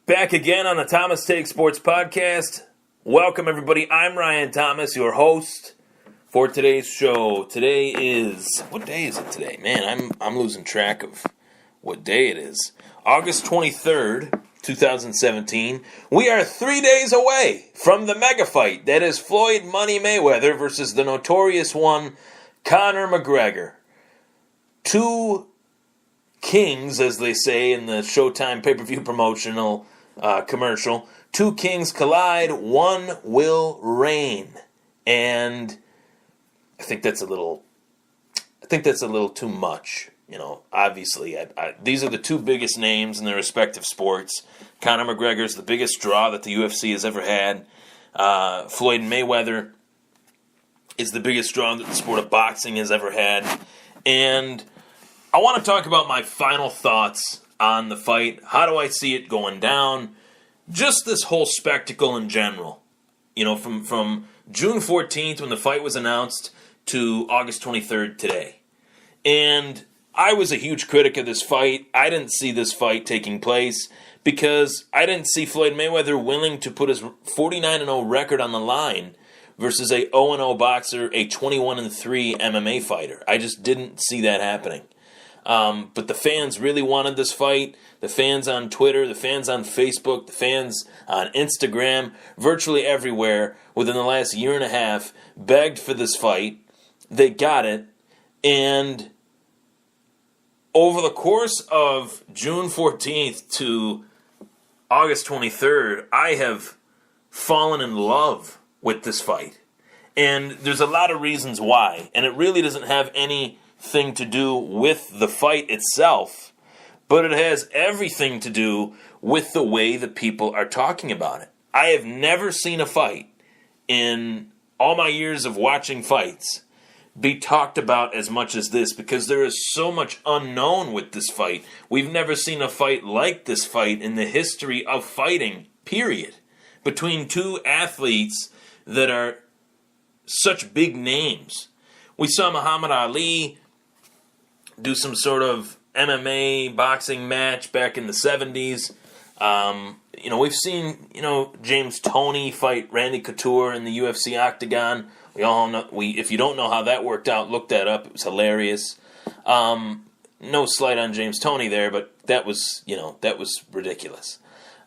Back again on the Thomas Take Sports Podcast. Welcome, everybody. I'm Ryan Thomas, your host for today's show. Today is... What day is it today? Man, I'm losing track of what day it is. August 23rd, 2017. We are 3 days away from the mega fight that is Floyd Money Mayweather versus the notorious one, Conor McGregor. Two kings, as they say in the Showtime pay-per-view promotional commercial. Two kings collide, one will reign. And I think that's a little too much. You know, obviously, these are the two biggest names in their respective sports. Conor McGregor is the biggest draw that the UFC has ever had. Floyd Mayweather is the biggest draw that the sport of boxing has ever had. And I want to talk about my final thoughts on the fight. How do I see it going down? Just this whole spectacle in general. You know, from June 14th when the fight was announced to August 23rd today. And I was a huge critic of this fight. I didn't see this fight taking place because I didn't see Floyd Mayweather willing to put his 49-0 record on the line versus a 0-0 boxer, a 21-3 MMA fighter. I just didn't see that happening. But the fans really wanted this fight. The fans on Twitter, the fans on Facebook, the fans on Instagram, virtually everywhere within the last year and a half begged for this fight. They got it. And over the course of June 14th to August 23rd, I have fallen in love with this fight. And there's a lot of reasons why. And it really doesn't have anything to do with the fight itself, but it has everything to do with the way that people are talking about it. I have never seen a fight in all my years of watching fights be talked about as much as this because there is so much unknown with this fight. We've never seen a fight like this fight in the history of fighting, period, between two athletes that are such big names. We saw Muhammad Ali do some sort of MMA boxing match back in the 70s. We've seen, James Toney fight Randy Couture in the UFC octagon. We all know, if you don't know how that worked out, look that up. It was hilarious. No slight on James Toney there, but that was ridiculous.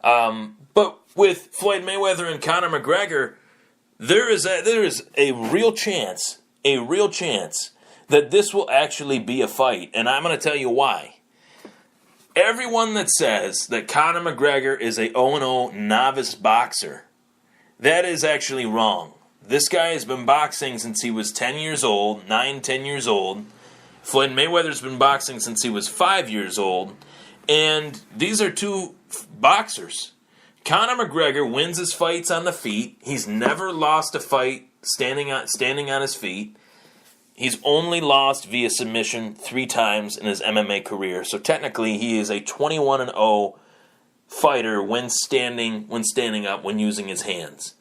But with Floyd Mayweather and Conor McGregor, there is a real chance that this will actually be a fight, and I'm going to tell you why. Everyone that says that Conor McGregor is a 0-0 novice boxer, that is actually wrong. This guy has been boxing since he was 10 years old. Floyd Mayweather's been boxing since he was 5 years old, and these are two boxers. Conor McGregor wins his fights on the feet. He's never lost a fight standing on his feet. He's only lost via submission 3 times in his MMA career. So technically, he is a 21-0 fighter when standing up, when using his hands.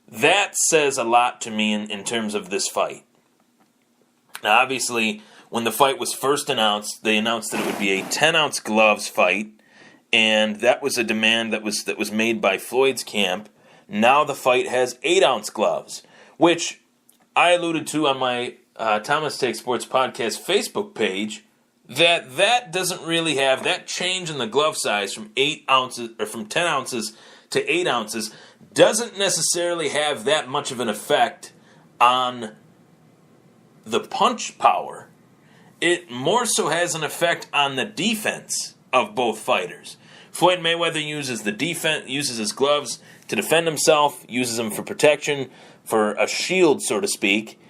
That says a lot to me in terms of this fight. Now, obviously, when the fight was first announced, they announced that it would be a 10-ounce gloves fight, and that was a demand that was made by Floyd's camp. Now the fight has 8-ounce gloves, which I alluded to on my Thomas Take Sports Podcast Facebook page that doesn't really have that change in the glove size from 8 ounces or from 10 ounces to 8 ounces doesn't necessarily have that much of an effect on the punch power. It more so has an effect on the defense of both fighters. Floyd Mayweather uses his gloves to defend himself, uses them for protection, for a shield, so to speak.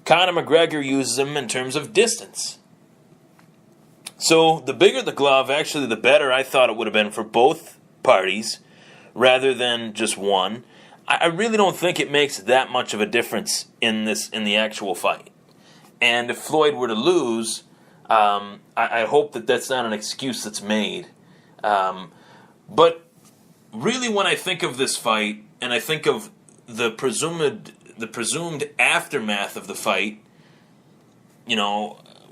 Conor McGregor uses them in terms of distance. So the bigger the glove, actually the better I thought it would have been for both parties, rather than just one. I really don't think it makes that much of a difference in the actual fight. And if Floyd were to lose, I hope that that's not an excuse that's made. But really, when I think of this fight, and I think of the presumed aftermath of the fight,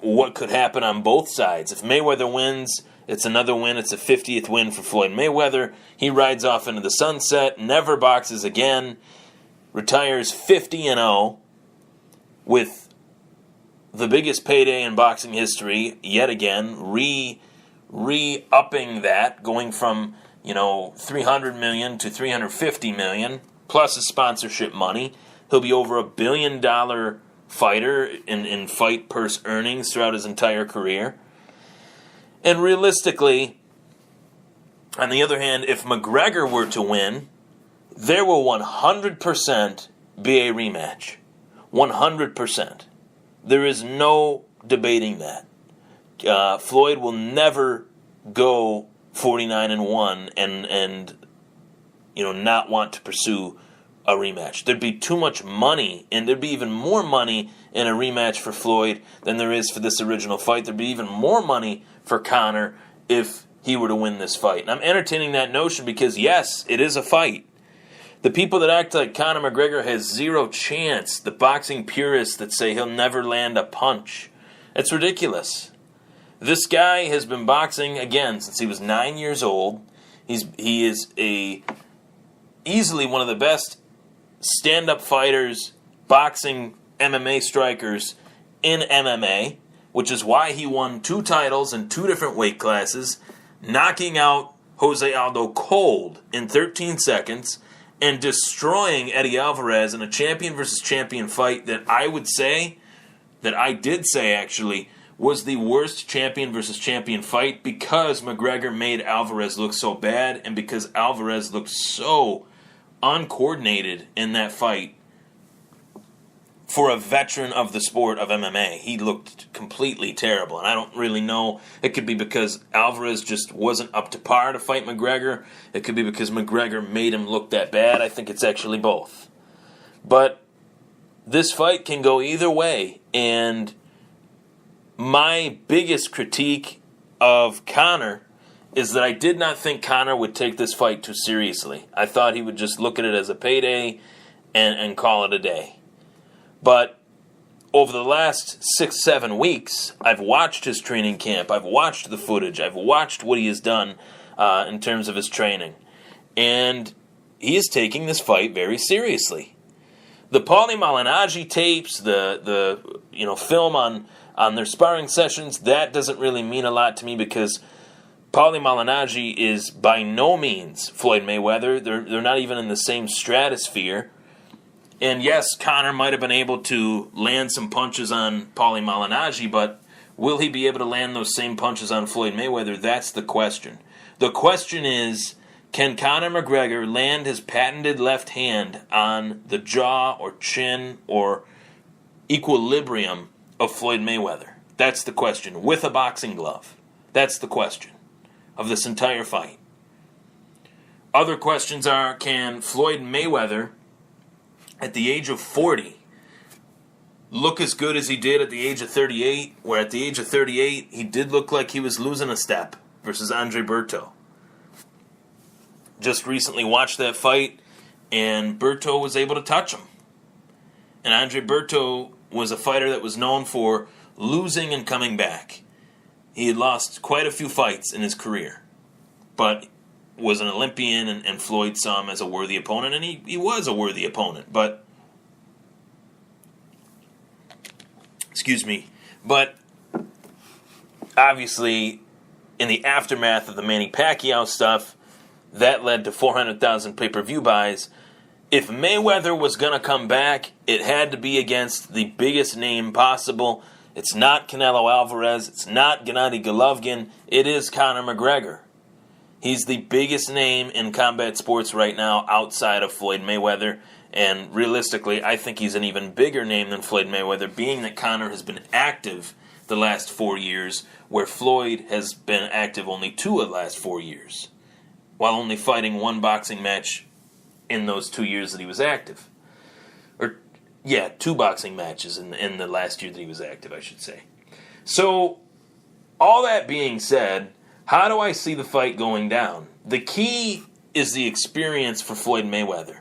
what could happen on both sides. If Mayweather wins, It's another win. It's a 50th win for Floyd Mayweather. He rides off into the sunset, never boxes again, retires 50-0 with the biggest payday in boxing history yet again, re-upping that, going from, $300 million to $350 million, plus his sponsorship money. He'll be over $1 billion fighter in fight purse earnings throughout his entire career. And realistically, on the other hand, if McGregor were to win, there will 100% be a rematch. 100%. There is no debating that. Floyd will never go 49-1 and not want to pursue a rematch. There'd be too much money, and there'd be even more money in a rematch for Floyd than there is for this original fight. There'd be even more money for Conor if he were to win this fight. And I'm entertaining that notion because, yes, it is a fight. The people that act like Conor McGregor has zero chance, the boxing purists that say he'll never land a punch, it's ridiculous. This guy has been boxing, again, since he was 9 years old. He is easily one of the best stand-up fighters, boxing MMA strikers in MMA, which is why he won 2 titles in 2 different weight classes, knocking out Jose Aldo cold in 13 seconds and destroying Eddie Alvarez in a champion versus champion fight that I did say actually, was the worst champion versus champion fight because McGregor made Alvarez look so bad and because Alvarez looked so uncoordinated in that fight. For a veteran of the sport of MMA, he looked completely terrible. And I don't really know. It could be because Alvarez just wasn't up to par to fight McGregor. It could be because McGregor made him look that bad. I think it's actually both. But this fight can go either way. And my biggest critique of Conor is that I did not think Conor would take this fight too seriously. I thought he would just look at it as a payday and call it a day. But over the last 6-7 weeks, I've watched his training camp. I've watched the footage. I've watched what he has done in terms of his training. And he is taking this fight very seriously. The Paulie Malignaggi tapes, the film on their sparring sessions, that doesn't really mean a lot to me because Paulie Malignaggi is by no means Floyd Mayweather. They're not even in the same stratosphere. And yes, Conor might have been able to land some punches on Paulie Malignaggi, but will he be able to land those same punches on Floyd Mayweather? That's the question. The question is, can Conor McGregor land his patented left hand on the jaw or chin or equilibrium of Floyd Mayweather? That's the question. With a boxing glove. That's the question of this entire fight. Other questions are, can Floyd Mayweather, at the age of 40, look as good as he did at the age of 38, where at the age of 38, he did look like he was losing a step versus Andre Berto. Just recently watched that fight, and Berto was able to touch him. And Andre Berto was a fighter that was known for losing and coming back. He had lost quite a few fights in his career, but was an Olympian, and Floyd saw him as a worthy opponent, and he was a worthy opponent. But, obviously, in the aftermath of the Manny Pacquiao stuff, that led to 400,000 pay-per-view buys. If Mayweather was going to come back, it had to be against the biggest name possible. It's not Canelo Alvarez. It's not Gennady Golovkin. It is Conor McGregor. He's the biggest name in combat sports right now outside of Floyd Mayweather. And realistically, I think he's an even bigger name than Floyd Mayweather, being that Conor has been active the last 4 years, where Floyd has been active only 2 of the last 4 years, while only fighting 1 boxing match in those 2 years that he was active. 2 boxing matches in the last year that he was active, I should say. So, all that being said, how do I see the fight going down? The key is the experience for Floyd Mayweather.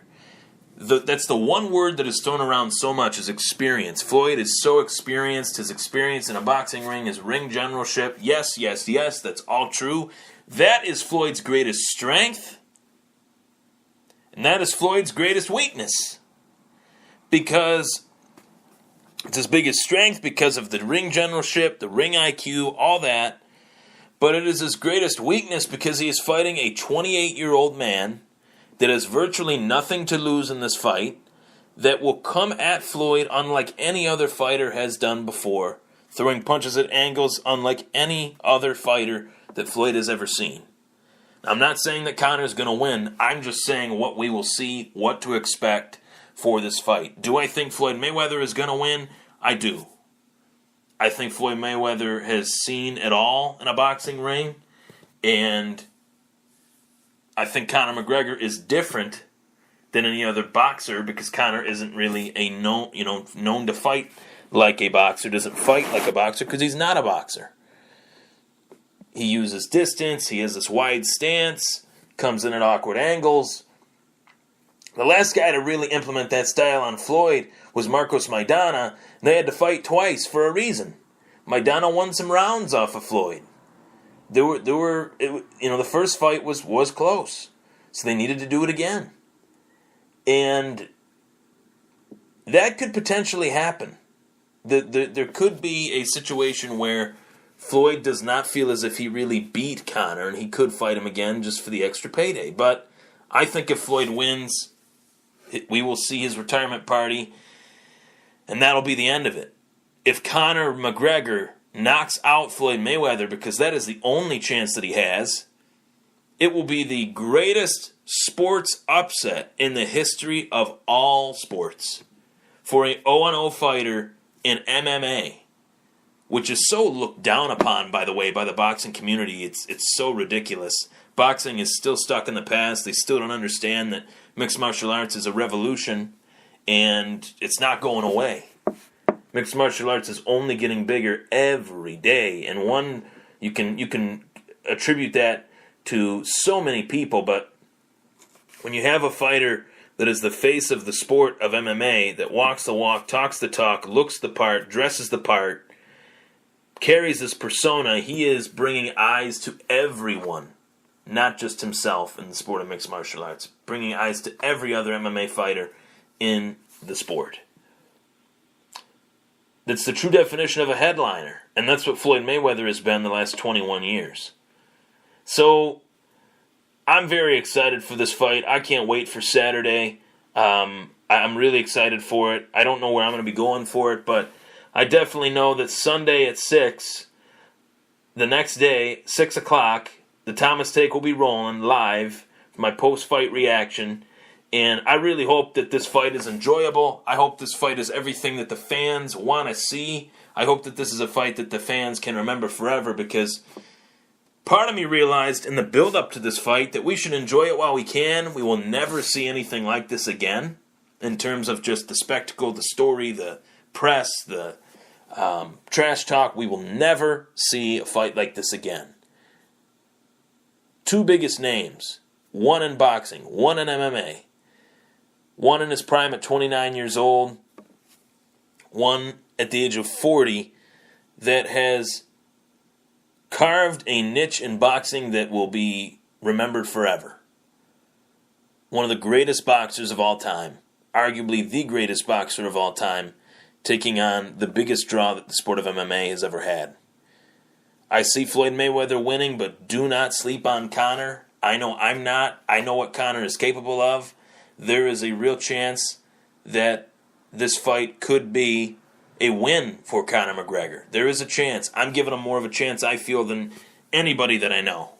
That's the one word that is thrown around so much is experience. Floyd is so experienced. His experience in a boxing ring, his ring generalship. Yes, yes, yes, that's all true. That is Floyd's greatest strength. And that is Floyd's greatest weakness. Because it's his biggest strength because of the ring generalship, the ring IQ, all that. But it is his greatest weakness because he is fighting a 28-year-old man that has virtually nothing to lose in this fight, that will come at Floyd unlike any other fighter has done before, throwing punches at angles unlike any other fighter that Floyd has ever seen. I'm not saying that Conor's going to win. I'm just saying what we will see, what to expect for this fight. Do I think Floyd Mayweather is going to win? I do. I think Floyd Mayweather has seen it all in a boxing ring, and I think Conor McGregor is different than any other boxer because Conor isn't really known to fight like a boxer, doesn't fight like a boxer because he's not a boxer. He uses distance, he has this wide stance, comes in at awkward angles. The last guy to really implement that style on Floyd was Marcos Maidana, and they had to fight twice for a reason. Maidana won some rounds off of Floyd. The first fight was close, so they needed to do it again, and that could potentially happen. There could be a situation where Floyd does not feel as if he really beat Conor, and he could fight him again just for the extra payday. But I think if Floyd wins, we will see his retirement party, and that'll be the end of it. If Conor McGregor knocks out Floyd Mayweather, because that is the only chance that he has, it will be the greatest sports upset in the history of all sports for a 0-0 fighter in MMA, which is so looked down upon, by the way, by the boxing community. It's so ridiculous. Boxing is still stuck in the past. They still don't understand that mixed martial arts is a revolution, and it's not going away. Mixed martial arts is only getting bigger every day, and you can attribute that to so many people, but when you have a fighter that is the face of the sport of MMA, that walks the walk, talks the talk, looks the part, dresses the part, carries this persona, he is bringing eyes to everyone, not just himself in the sport of mixed martial arts, bringing eyes to every other MMA fighter in the sport. That's the true definition of a headliner, and that's what Floyd Mayweather has been the last 21 years. So, I'm very excited for this fight. I can't wait for Saturday. I'm really excited for it. I don't know where I'm going to be going for it, but I definitely know that Sunday at 6, the next day, 6 o'clock, the Thomas Take will be rolling live for my post-fight reaction. And I really hope that this fight is enjoyable. I hope this fight is everything that the fans want to see. I hope that this is a fight that the fans can remember forever, because part of me realized in the build-up to this fight that we should enjoy it while we can. We will never see anything like this again in terms of just the spectacle, the story, the press, the trash talk. We will never see a fight like this again. Two biggest names, one in boxing, one in MMA. One in his prime at 29 years old, one at the age of 40 that has carved a niche in boxing that will be remembered forever. One of the greatest boxers of all time, arguably the greatest boxer of all time, taking on the biggest draw that the sport of MMA has ever had. I see Floyd Mayweather winning, but do not sleep on Conor. I know I'm not. I know what Conor is capable of. There is a real chance that this fight could be a win for Conor McGregor. There is a chance. I'm giving him more of a chance, I feel, than anybody that I know.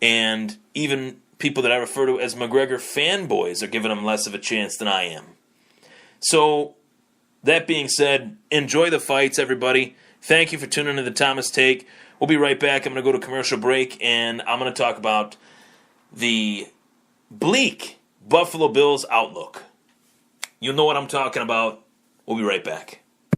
And even people that I refer to as McGregor fanboys are giving him less of a chance than I am. So, that being said, enjoy the fights, everybody. Thank you for tuning into the Thomas Take. We'll be right back. I'm going to go to commercial break, and I'm going to talk about the bleak Buffalo Bills outlook. You'll know what I'm talking about. We'll be right back.